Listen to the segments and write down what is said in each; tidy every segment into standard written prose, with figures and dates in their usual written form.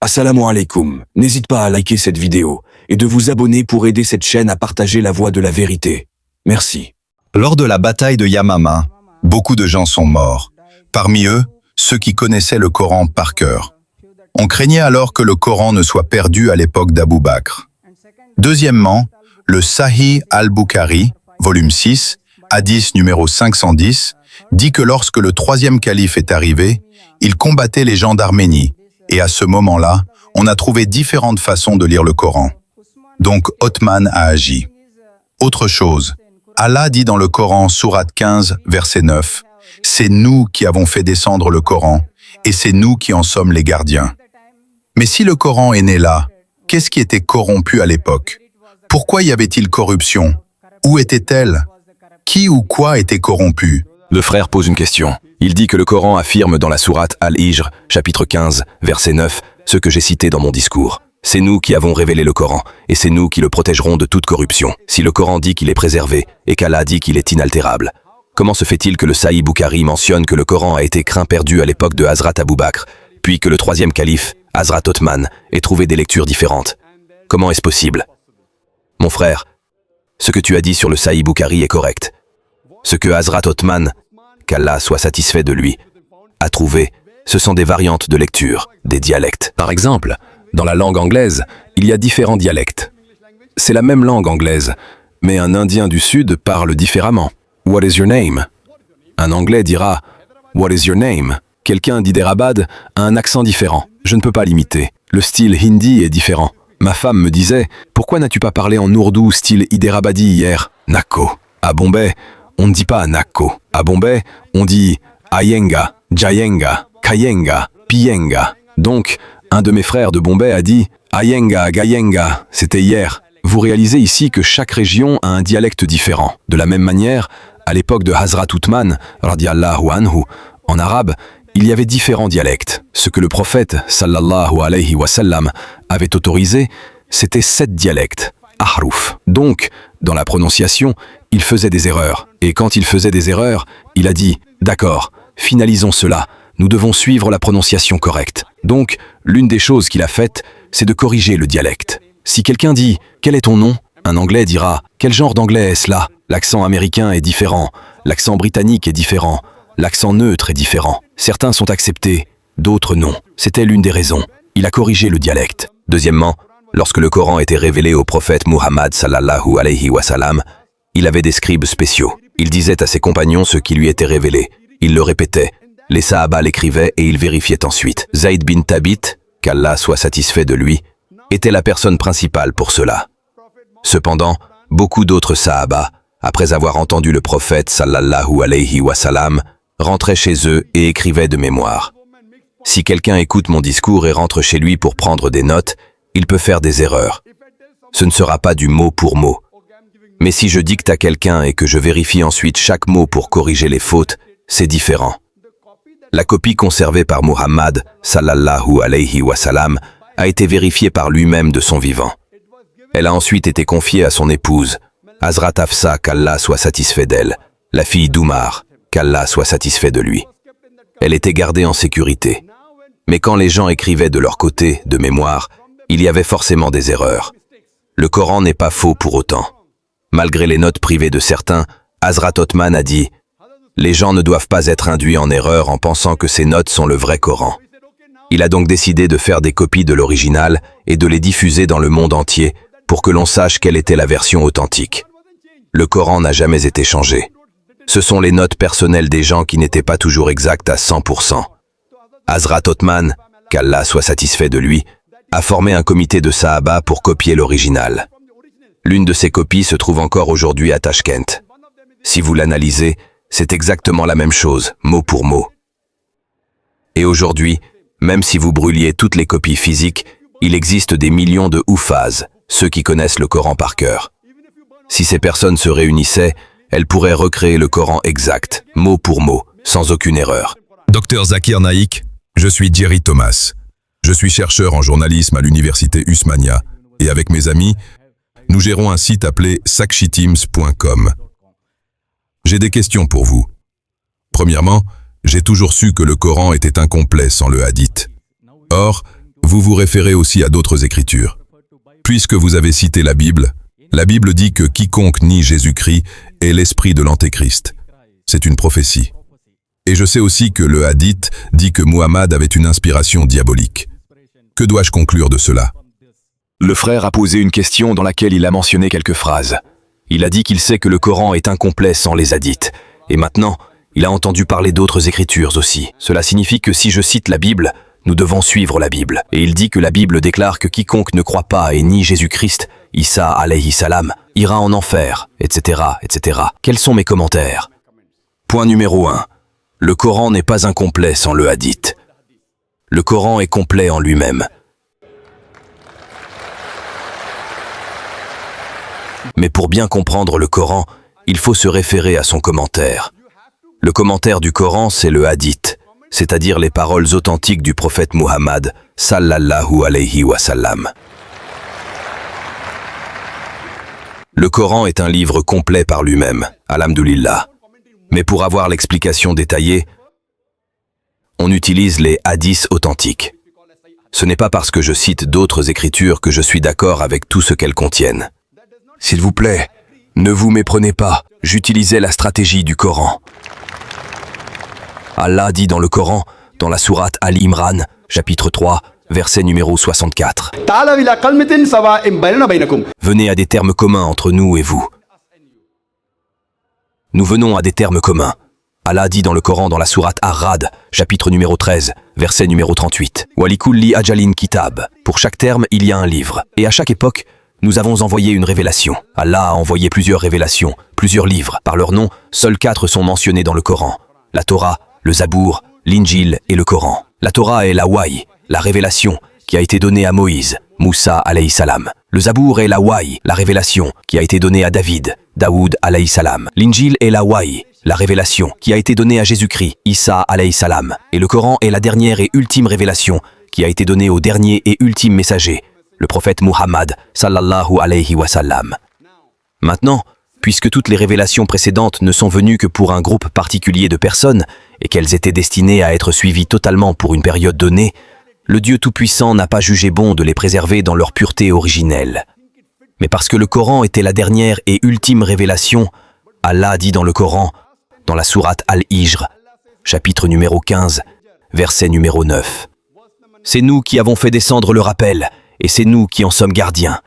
Assalamu alaikum. N'hésite pas à liker cette vidéo et de vous abonner pour aider cette chaîne à partager la voie de la vérité. Merci. Lors de la bataille de Yamama, beaucoup de gens sont morts. Parmi eux, ceux qui connaissaient le Coran par cœur. On craignait alors que le Coran ne soit perdu à l'époque d'Abou Bakr. Deuxièmement, le Sahih al-Bukhari, volume 6, hadith numéro 510, dit que lorsque le troisième calife est arrivé, il combattait les gens d'Arménie, et à ce moment-là, on a trouvé différentes façons de lire le Coran. Donc Othman a agi. Autre chose, Allah dit dans le Coran, sourate 15, verset 9, « C'est nous qui avons fait descendre le Coran, et c'est nous qui en sommes les gardiens. » Mais si le Coran est né là, qu'est-ce qui était corrompu à l'époque? Pourquoi y avait-il corruption? Où était-elle? Qui ou quoi était corrompu? Le frère pose une question. Il dit que le Coran affirme dans la sourate Al-Hijr, chapitre 15, verset 9, ce que j'ai cité dans mon discours. C'est nous qui avons révélé le Coran, et c'est nous qui le protégerons de toute corruption. Si le Coran dit qu'il est préservé, et qu'Allah dit qu'il est inaltérable, comment se fait-il que le Sahih Bukhari mentionne que le Coran a été craint perdu à l'époque de Hazrat Abou Bakr, puis que le troisième calife, Hazrat Othman, ait trouvé des lectures différentes? Comment est-ce possible? Mon frère, ce que tu as dit sur le Sahih Bukhari est correct. Ce que Hazrat Othman, qu'Allah soit satisfait de lui, a trouvé, ce sont des variantes de lecture, des dialectes. Par exemple, dans la langue anglaise, il y a différents dialectes. C'est la même langue anglaise, mais un Indien du Sud parle différemment. What is your name? Un Anglais dira What is your name? Quelqu'un d'Hyderabad a un accent différent. Je ne peux pas l'imiter. Le style hindi est différent. Ma femme me disait pourquoi n'as-tu pas parlé en ourdou style Hyderabadi hier? Nako. À Bombay, on ne dit pas Nako. À Bombay, on dit Ayenga, Jayenga, Kayenga, Piyenga. Donc, un de mes frères de Bombay a dit Ayenga, Gayenga. C'était hier. Vous réalisez ici que chaque région a un dialecte différent. De la même manière, à l'époque de Hazrat Uthman, radiallahu anhu, en arabe, il y avait différents dialectes. Ce que le prophète, sallallahu alayhi wa sallam, avait autorisé, c'était 7 dialectes, ahruf. Donc, dans la prononciation, il faisait des erreurs. Et quand il faisait des erreurs, il a dit « D'accord, finalisons cela, nous devons suivre la prononciation correcte. » Donc, l'une des choses qu'il a faites, c'est de corriger le dialecte. Si quelqu'un dit « Quel est ton nom ?» un Anglais dira « Quel genre d'anglais est-ce là ?» L'accent américain est différent, l'accent britannique est différent, l'accent neutre est différent. Certains sont acceptés, d'autres non. C'était l'une des raisons. Il a corrigé le dialecte. Deuxièmement, lorsque le Coran était révélé au prophète Muhammad sallallahu alayhi wa sallam, il avait des scribes spéciaux. Il disait à ses compagnons ce qui lui était révélé. Il le répétait. Les Sahaba l'écrivaient et ils vérifiaient ensuite. Zayd bin Thabit, qu'Allah soit satisfait de lui, était la personne principale pour cela. Cependant, beaucoup d'autres Sahaba, après avoir entendu le prophète sallallahu alayhi wa sallam, rentraient chez eux et écrivaient de mémoire. Si quelqu'un écoute mon discours et rentre chez lui pour prendre des notes, il peut faire des erreurs. Ce ne sera pas du mot pour mot. Mais si je dicte à quelqu'un et que je vérifie ensuite chaque mot pour corriger les fautes, c'est différent. La copie conservée par Muhammad, sallallahu alayhi wa sallam, a été vérifiée par lui-même de son vivant. Elle a ensuite été confiée à son épouse, Hazrat Hafsa, qu'Allah soit satisfait d'elle, la fille d'Oumar, qu'Allah soit satisfait de lui. Elle était gardée en sécurité. Mais quand les gens écrivaient de leur côté, de mémoire, il y avait forcément des erreurs. Le Coran n'est pas faux pour autant. Malgré les notes privées de certains, Hazrat Othman a dit « Les gens ne doivent pas être induits en erreur en pensant que ces notes sont le vrai Coran. » Il a donc décidé de faire des copies de l'original et de les diffuser dans le monde entier pour que l'on sache quelle était la version authentique. Le Coran n'a jamais été changé. Ce sont les notes personnelles des gens qui n'étaient pas toujours exactes à 100%. Hazrat Othman, qu'Allah soit satisfait de lui, a formé un comité de Sahaba pour copier l'original. L'une de ces copies se trouve encore aujourd'hui à Tashkent. Si vous l'analysez, c'est exactement la même chose, mot pour mot. Et aujourd'hui, même si vous brûliez toutes les copies physiques, il existe des millions de Houfaz, ceux qui connaissent le Coran par cœur. Si ces personnes se réunissaient, elles pourraient recréer le Coran exact, mot pour mot, sans aucune erreur. Dr Zakir Naik, je suis Jerry Thomas. Je suis chercheur en journalisme à l'université Usmania et avec mes amis, nous gérons un site appelé sakshiteams.com. J'ai des questions pour vous. Premièrement, j'ai toujours su que le Coran était incomplet sans le hadith. Or, vous vous référez aussi à d'autres écritures. Puisque vous avez cité la Bible dit que quiconque nie Jésus-Christ est l'esprit de l'Antéchrist. C'est une prophétie. Et je sais aussi que le hadith dit que Muhammad avait une inspiration diabolique. Que dois-je conclure de cela? Le frère a posé une question dans laquelle il a mentionné quelques phrases. Il a dit qu'il sait que le Coran est incomplet sans les hadiths. Et maintenant, il a entendu parler d'autres écritures aussi. Cela signifie que si je cite la Bible, nous devons suivre la Bible. Et il dit que la Bible déclare que quiconque ne croit pas et nie Jésus-Christ, Isa alayhi salam, ira en enfer, etc., etc. Quels sont mes commentaires? Point numéro 1. Le Coran n'est pas incomplet sans le hadith. Le Coran est complet en lui-même. Mais pour bien comprendre le Coran, il faut se référer à son commentaire. Le commentaire du Coran, c'est le hadith, c'est-à-dire les paroles authentiques du prophète Muhammad, sallallahu alayhi wa sallam. Le Coran est un livre complet par lui-même, alhamdulillah. Mais pour avoir l'explication détaillée, on utilise les hadiths authentiques. Ce n'est pas parce que je cite d'autres écritures que je suis d'accord avec tout ce qu'elles contiennent. S'il vous plaît, ne vous méprenez pas, j'utilisais la stratégie du Coran. Allah dit dans le Coran, dans la sourate Al-Imran, chapitre 3, verset numéro 64. Venez à des termes communs entre nous et vous. Nous venons à des termes communs. Allah dit dans le Coran, dans la sourate Ar-Ra'd, chapitre numéro 13, verset numéro 38. Walikulli ajalin kitab. Pour chaque terme, il y a un livre. Et à chaque époque, nous avons envoyé une révélation. Allah a envoyé plusieurs révélations, plusieurs livres. Par leur nom, seuls 4 sont mentionnés dans le Coran. La Torah, le Zabour, l'Injil et le Coran. La Torah est la Wahy, la révélation, qui a été donnée à Moïse, Moussa alayhi salam. Le Zabour est la Wahy, la révélation, qui a été donnée à David, Daoud alayhi salam. L'Injil est la Wahy, la révélation, qui a été donnée à Jésus-Christ, Isa alayhi salam. Et le Coran est la dernière et ultime révélation, qui a été donnée au dernier et ultime messager, le prophète Muhammad, sallallahu alayhi wa sallam. Maintenant, puisque toutes les révélations précédentes ne sont venues que pour un groupe particulier de personnes, et qu'elles étaient destinées à être suivies totalement pour une période donnée, le Dieu Tout-Puissant n'a pas jugé bon de les préserver dans leur pureté originelle. Mais parce que le Coran était la dernière et ultime révélation, Allah dit dans le Coran, dans la sourate Al-Hijr, chapitre numéro 15, verset numéro 9. C'est nous qui avons fait descendre le rappel, et c'est nous qui en sommes gardiens.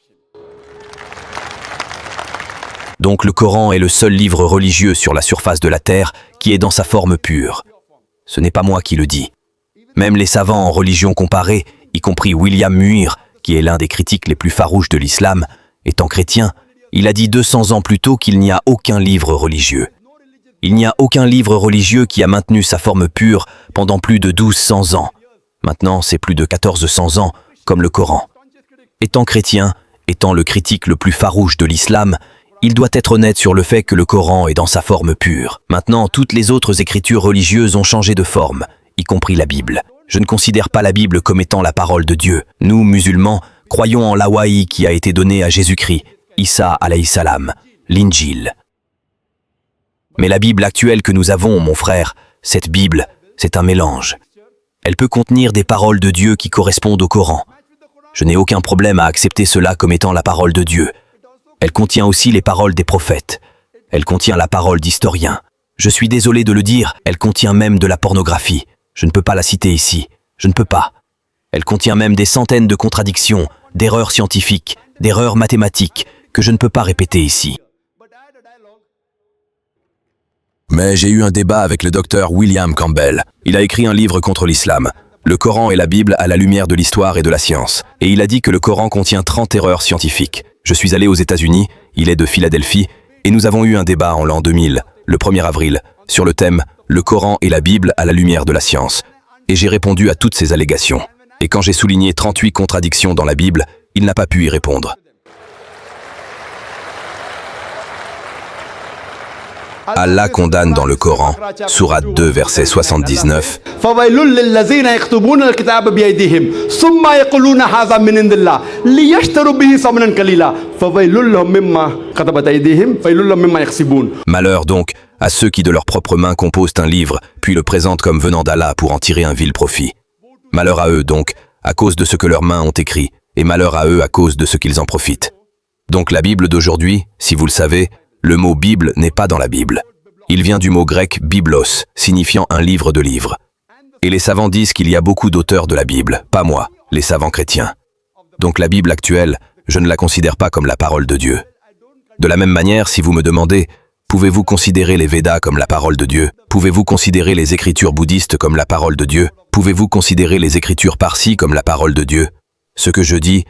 Donc le Coran est le seul livre religieux sur la surface de la terre qui est dans sa forme pure. Ce n'est pas moi qui le dis. Même les savants en religion comparée, y compris William Muir, qui est l'un des critiques les plus farouches de l'islam, étant chrétien, il a dit 200 ans plus tôt qu'il n'y a aucun livre religieux. Il n'y a aucun livre religieux qui a maintenu sa forme pure pendant plus de 1200 ans. Maintenant, c'est plus de 1400 ans, comme le Coran. Étant chrétien, étant le critique le plus farouche de l'islam, il doit être honnête sur le fait que le Coran est dans sa forme pure. Maintenant, toutes les autres écritures religieuses ont changé de forme, y compris la Bible. Je ne considère pas la Bible comme étant la parole de Dieu. Nous, musulmans, croyons en la Wahy qui a été donnée à Jésus-Christ, Isa alayhi salam, l'Injil. Mais la Bible actuelle que nous avons, mon frère, cette Bible, c'est un mélange. Elle peut contenir des paroles de Dieu qui correspondent au Coran. Je n'ai aucun problème à accepter cela comme étant la parole de Dieu. Elle contient aussi les paroles des prophètes. Elle contient la parole d'historiens. Je suis désolé de le dire, elle contient même de la pornographie. Je ne peux pas la citer ici. Je ne peux pas. Elle contient même des centaines de contradictions, d'erreurs scientifiques, d'erreurs mathématiques, que je ne peux pas répéter ici. Mais j'ai eu un débat avec le docteur William Campbell. Il a écrit un livre contre l'islam, Le Coran et la Bible à la lumière de l'histoire et de la science. Et il a dit que le Coran contient 30 erreurs scientifiques. Je suis allé aux États-Unis, il est de Philadelphie, et nous avons eu un débat en l'an 2000, le 1er avril, sur le thème « Le Coran et la Bible à la lumière de la science ». Et j'ai répondu à toutes ces allégations. Et quand j'ai souligné 38 contradictions dans la Bible, il n'a pas pu y répondre. Allah condamne dans le Coran, sourate 2, verset 79, Malheur donc à ceux qui de leurs propres mains composent un livre, puis le présentent comme venant d'Allah pour en tirer un vil profit. Malheur à eux donc, à cause de ce que leurs mains ont écrit, et malheur à eux à cause de ce qu'ils en profitent. Donc la Bible d'aujourd'hui, si vous le savez, le mot Bible n'est pas dans la Bible. Il vient du mot grec biblos, signifiant un livre de livres. Et les savants disent qu'il y a beaucoup d'auteurs de la Bible, pas moi, les savants chrétiens. Donc la Bible actuelle, je ne la considère pas comme la parole de Dieu. De la même manière, si vous me demandez, pouvez-vous considérer les Védas comme la parole de Dieu? Pouvez-vous considérer les écritures bouddhistes comme la parole de Dieu? Pouvez-vous considérer les écritures parsis comme la parole de Dieu? Ce que je dis,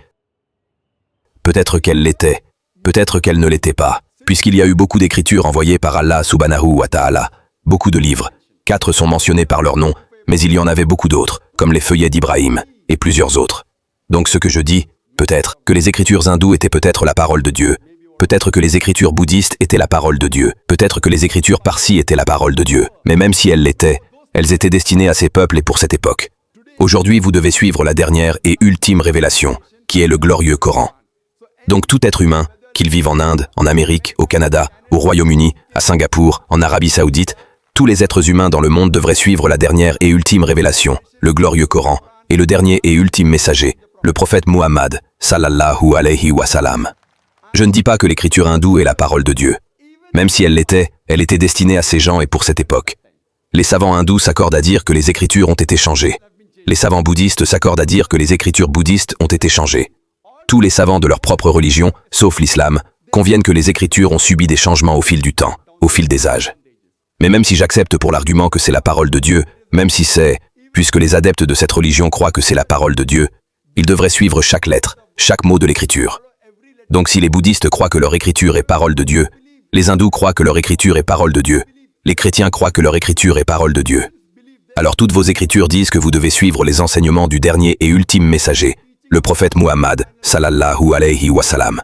peut-être qu'elle l'était, peut-être qu'elle ne l'était pas, puisqu'il y a eu beaucoup d'écritures envoyées par Allah subhanahu wa ta'ala, beaucoup de livres. 4 sont mentionnés par leur nom, mais il y en avait beaucoup d'autres, comme les feuillets d'Ibrahim, et plusieurs autres. Donc ce que je dis, peut-être que les écritures hindoues étaient peut-être la parole de Dieu, peut-être que les écritures bouddhistes étaient la parole de Dieu, peut-être que les écritures parsis étaient la parole de Dieu, mais même si elles l'étaient, elles étaient destinées à ces peuples et pour cette époque. Aujourd'hui, vous devez suivre la dernière et ultime révélation, qui est le glorieux Coran. Donc tout être humain, qu'il vive en Inde, en Amérique, au Canada, au Royaume-Uni, à Singapour, en Arabie Saoudite, tous les êtres humains dans le monde devraient suivre la dernière et ultime révélation, le glorieux Coran, et le dernier et ultime messager, le prophète Muhammad, sallallahu alayhi wa sallam. Je ne dis pas que l'écriture hindoue est la parole de Dieu. Même si elle l'était, elle était destinée à ces gens et pour cette époque. Les savants hindous s'accordent à dire que les écritures ont été changées. Les savants bouddhistes s'accordent à dire que les écritures bouddhistes ont été changées. Tous les savants de leur propre religion, sauf l'islam, conviennent que les écritures ont subi des changements au fil du temps, au fil des âges. Mais même si j'accepte pour l'argument que c'est la parole de Dieu, même si c'est, puisque les adeptes de cette religion croient que c'est la parole de Dieu, ils devraient suivre chaque lettre, chaque mot de l'écriture. Donc si les bouddhistes croient que leur écriture est parole de Dieu, les hindous croient que leur écriture est parole de Dieu, les chrétiens croient que leur écriture est parole de Dieu. Alors toutes vos écritures disent que vous devez suivre les enseignements du dernier et ultime messager, le prophète Muhammad, sallallahu alayhi wa sallam.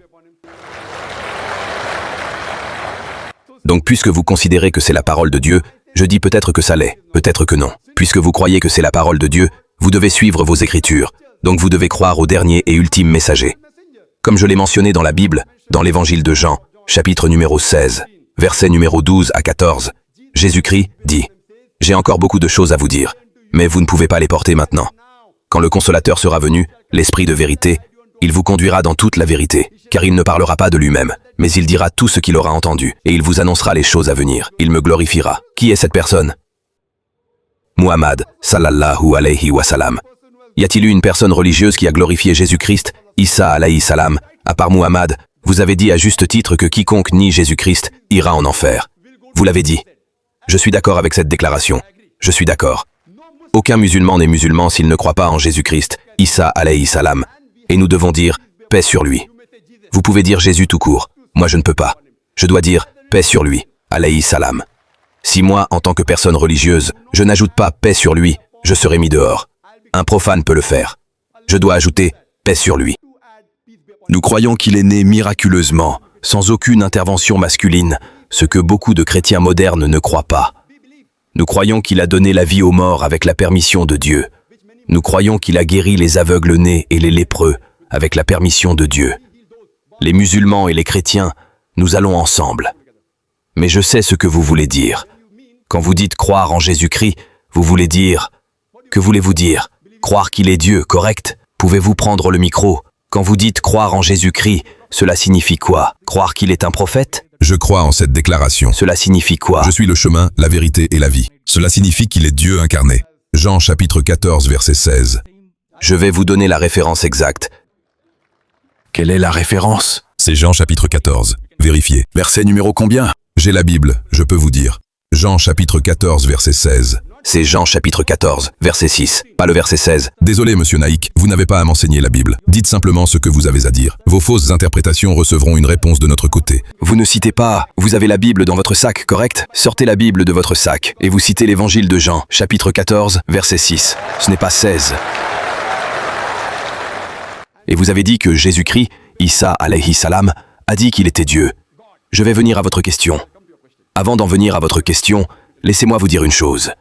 Donc puisque vous considérez que c'est la parole de Dieu, je dis peut-être que ça l'est, peut-être que non. Puisque vous croyez que c'est la parole de Dieu, vous devez suivre vos écritures, donc vous devez croire au dernier et ultime messager. Comme je l'ai mentionné dans la Bible, dans l'évangile de Jean, chapitre numéro 16, verset numéro 12 à 14, Jésus-Christ dit « J'ai encore beaucoup de choses à vous dire, mais vous ne pouvez pas les porter maintenant. Quand le Consolateur sera venu, l'Esprit de vérité, il vous conduira dans toute la vérité, car il ne parlera pas de lui-même, mais il dira tout ce qu'il aura entendu, et il vous annoncera les choses à venir. Il me glorifiera. » Qui est cette personne? Muhammad, sallallahu alayhi wa sallam. Y a-t-il eu une personne religieuse qui a glorifié Jésus-Christ, Isa alayhi salam, à part Muhammad? Vous avez dit à juste titre que quiconque nie Jésus-Christ ira en enfer. Vous l'avez dit. Je suis d'accord avec cette déclaration. Je suis d'accord. Aucun musulman n'est musulman s'il ne croit pas en Jésus-Christ, Isa alayhi salam. Et nous devons dire paix sur lui. Vous pouvez dire Jésus tout court. Moi je ne peux pas. Je dois dire paix sur lui, alayhi salam. Si moi, en tant que personne religieuse, je n'ajoute pas paix sur lui, je serai mis dehors. Un profane peut le faire. Je dois ajouter paix sur lui. Nous croyons qu'il est né miraculeusement, sans aucune intervention masculine, ce que beaucoup de chrétiens modernes ne croient pas. Nous croyons qu'il a donné la vie aux morts avec la permission de Dieu. Nous croyons qu'il a guéri les aveugles nés et les lépreux avec la permission de Dieu. Les musulmans et les chrétiens, nous allons ensemble. Mais je sais ce que vous voulez dire. Quand vous dites croire en Jésus-Christ, vous voulez dire... Que voulez-vous dire? Croire qu'il est Dieu, correct? Pouvez-vous prendre le micro? Quand vous dites croire en Jésus-Christ, cela signifie quoi? Croire qu'il est un prophète? Je crois en cette déclaration. Cela signifie quoi? Je suis le chemin, la vérité et la vie. Cela signifie qu'il est Dieu incarné. Jean chapitre 14 verset 16. Je vais vous donner la référence exacte. Quelle est la référence? C'est Jean chapitre 14. Vérifiez. Verset numéro combien? J'ai la Bible, je peux vous dire. Jean chapitre 14 verset 16. C'est Jean chapitre 14, verset 6, pas le verset 16. Désolé, monsieur Naïk, vous n'avez pas à m'enseigner la Bible. Dites simplement ce que vous avez à dire. Vos fausses interprétations recevront une réponse de notre côté. Vous ne citez pas, vous avez la Bible dans votre sac, correct? Sortez la Bible de votre sac, et vous citez l'évangile de Jean, chapitre 14, verset 6. Ce n'est pas 16. Et vous avez dit que Jésus-Christ, Isa alayhi salam, a dit qu'il était Dieu. Je vais venir à votre question. Avant d'en venir à votre question, laissez-moi vous dire une chose.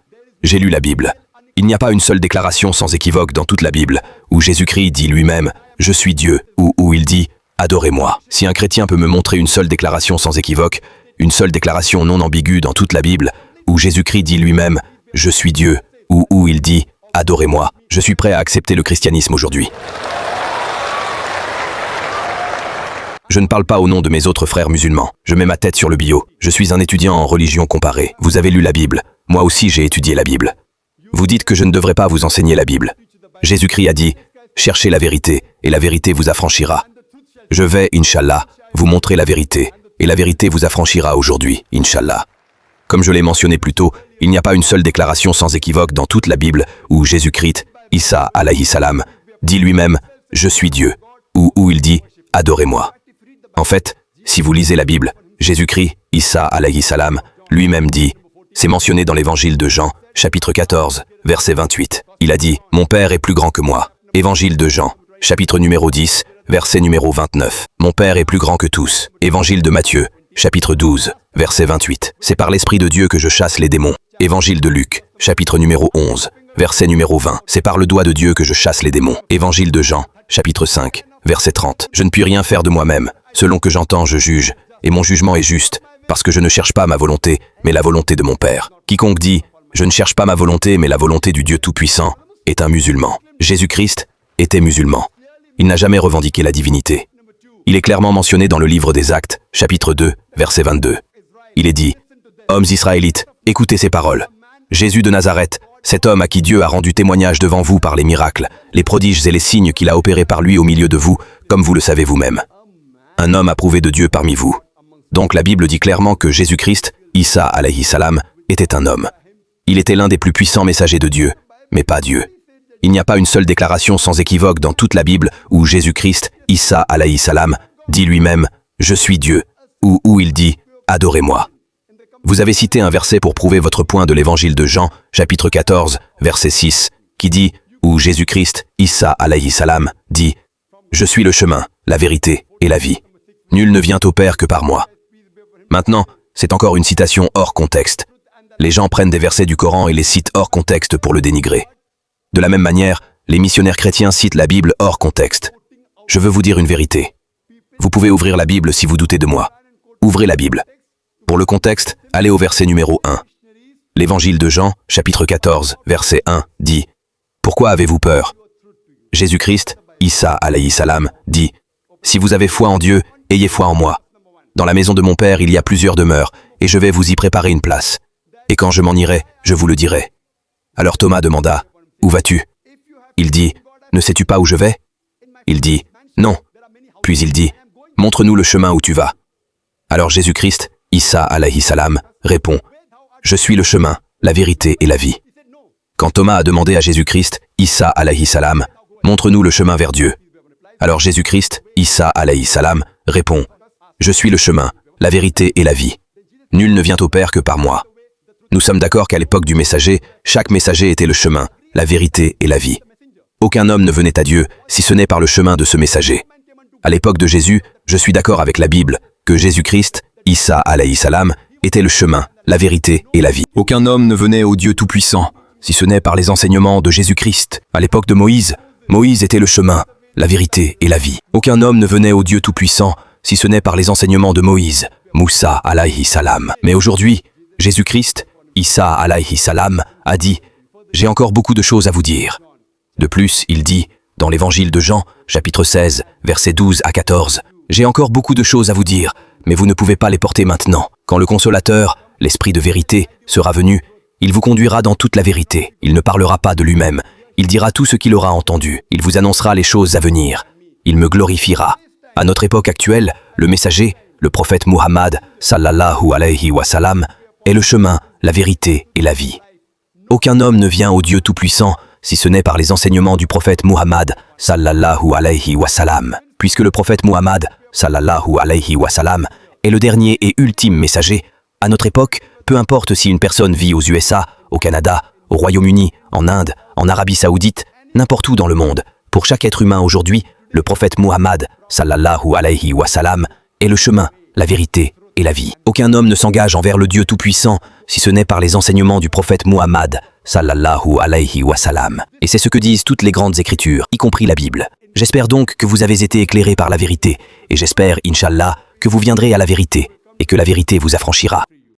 J'ai lu la Bible. Il n'y a pas une seule déclaration sans équivoque dans toute la Bible où Jésus-Christ dit lui-même « Je suis Dieu » ou où il dit « Adorez-moi ». Si un chrétien peut me montrer une seule déclaration sans équivoque, une seule déclaration non ambiguë dans toute la Bible où Jésus-Christ dit lui-même « Je suis Dieu » ou où il dit « Adorez-moi », Je suis prêt à accepter le christianisme aujourd'hui. Je ne parle pas au nom de mes autres frères musulmans. Je mets ma tête sur le bio. Je suis un étudiant en religion comparée. Vous avez lu la Bible. Moi aussi j'ai étudié la Bible. Vous dites que je ne devrais pas vous enseigner la Bible. Jésus-Christ a dit, cherchez la vérité, et la vérité vous affranchira. Je vais, Inch'Allah, vous montrer la vérité, et la vérité vous affranchira aujourd'hui, Inch'Allah. Comme je l'ai mentionné plus tôt, il n'y a pas une seule déclaration sans équivoque dans toute la Bible où Jésus-Christ, Isa alayhi salam, dit lui-même « Je suis Dieu » ou où il dit « Adorez-moi ». En fait, si vous lisez la Bible, Jésus-Christ, Isa alayhi salam, lui-même dit, c'est mentionné dans l'évangile de Jean, chapitre 14, verset 28. Il a dit « Mon Père est plus grand que moi ». Évangile de Jean, chapitre numéro 10, verset numéro 29. Mon Père est plus grand que tous. Évangile de Matthieu, chapitre 12, verset 28. C'est par l'Esprit de Dieu que je chasse les démons. Évangile de Luc, chapitre numéro 11, verset numéro 20. C'est par le doigt de Dieu que je chasse les démons. Évangile de Jean, chapitre 5, verset 30. Je ne puis rien faire de moi-même. Selon que j'entends, je juge, et mon jugement est juste, parce que je ne cherche pas ma volonté, mais la volonté de mon Père. Quiconque dit « Je ne cherche pas ma volonté, mais la volonté du Dieu Tout-Puissant » est un musulman. Jésus-Christ était musulman. Il n'a jamais revendiqué la divinité. Il est clairement mentionné dans le livre des Actes, chapitre 2, verset 22. Il est dit « Hommes israélites, écoutez ces paroles. Jésus de Nazareth, cet homme à qui Dieu a rendu témoignage devant vous par les miracles, les prodiges et les signes qu'il a opérés par lui au milieu de vous, comme vous le savez vous-même. Un homme approuvé de Dieu parmi vous. » Donc la Bible dit clairement que Jésus-Christ, Isa alayhi salam, était un homme. Il était l'un des plus puissants messagers de Dieu, mais pas Dieu. Il n'y a pas une seule déclaration sans équivoque dans toute la Bible où Jésus-Christ, Isa alayhi salam, dit lui-même « Je suis Dieu » ou où il dit « Adorez-moi ». Vous avez cité un verset pour prouver votre point de l'évangile de Jean, chapitre 14, verset 6, qui dit « où Jésus-Christ, Isa alayhi salam, dit « Je suis le chemin, la vérité et la vie. Nul ne vient au Père que par moi. » Maintenant, c'est encore une citation hors contexte. Les gens prennent des versets du Coran et les citent hors contexte pour le dénigrer. De la même manière, les missionnaires chrétiens citent la Bible hors contexte. Je veux vous dire une vérité. Vous pouvez ouvrir la Bible si vous doutez de moi. Ouvrez la Bible. Pour le contexte, allez au verset numéro 1. L'évangile de Jean, chapitre 14, verset 1, dit « Pourquoi avez-vous peur ?» Jésus-Christ, Isa alayhi salam, dit « Si vous avez foi en Dieu, ayez foi en moi. Dans la maison de mon Père, il y a plusieurs demeures, et je vais vous y préparer une place. Et quand je m'en irai, je vous le dirai. » Alors Thomas demanda, « Où vas-tu » Il dit, « Ne sais-tu pas où je vais » Il dit, « Non. » Puis il dit, « Montre-nous le chemin où tu vas. » Alors Jésus-Christ, Isa alayhi salam, répond, « Je suis le chemin, la vérité et la vie. » Quand Thomas a demandé à Jésus-Christ, Isa alayhi salam, « Montre-nous le chemin vers Dieu. » Alors Jésus-Christ, Isa alayhi salam, répond, « Je suis le chemin, la vérité et la vie. Nul ne vient au Père que par moi. » Nous sommes d'accord qu'à l'époque du messager, chaque messager était le chemin, la vérité et la vie. Aucun homme ne venait à Dieu si ce n'est par le chemin de ce messager. À l'époque de Jésus, je suis d'accord avec la Bible que Jésus-Christ, Isa alayhi salam, était le chemin, la vérité et la vie. Aucun homme ne venait au Dieu Tout-Puissant si ce n'est par les enseignements de Jésus-Christ. À l'époque de Moïse, Moïse était le chemin, la vérité et la vie. Aucun homme ne venait au Dieu Tout-Puissant si ce n'est par les enseignements de Moïse, Moussa alayhi salam. Mais aujourd'hui, Jésus-Christ, Isa alayhi salam, a dit « J'ai encore beaucoup de choses à vous dire. » De plus, il dit, dans l'évangile de Jean, chapitre 16, versets 12 à 14, « J'ai encore beaucoup de choses à vous dire, mais vous ne pouvez pas les porter maintenant. Quand le Consolateur, l'Esprit de vérité, sera venu, il vous conduira dans toute la vérité. Il ne parlera pas de lui-même. Il dira tout ce qu'il aura entendu. Il vous annoncera les choses à venir. Il me glorifiera. » À notre époque actuelle, le messager, le prophète Muhammad, sallallahu alayhi wa sallam, est le chemin, la vérité et la vie. Aucun homme ne vient au Dieu Tout-Puissant si ce n'est par les enseignements du prophète Muhammad, sallallahu alayhi wa sallam. Puisque le prophète Muhammad, sallallahu alayhi wa sallam, est le dernier et ultime messager, à notre époque, peu importe si une personne vit aux USA, au Canada, au Royaume-Uni, en Inde, en Arabie Saoudite, n'importe où dans le monde, pour chaque être humain aujourd'hui, le prophète Muhammad, sallallahu alayhi wa sallam, est le chemin, la vérité et la vie. Aucun homme ne s'engage envers le Dieu Tout-Puissant si ce n'est par les enseignements du prophète Muhammad, sallallahu alayhi wa sallam. Et c'est ce que disent toutes les grandes écritures, y compris la Bible. J'espère donc que vous avez été éclairés par la vérité, et j'espère, Inch'Allah, que vous viendrez à la vérité, et que la vérité vous affranchira.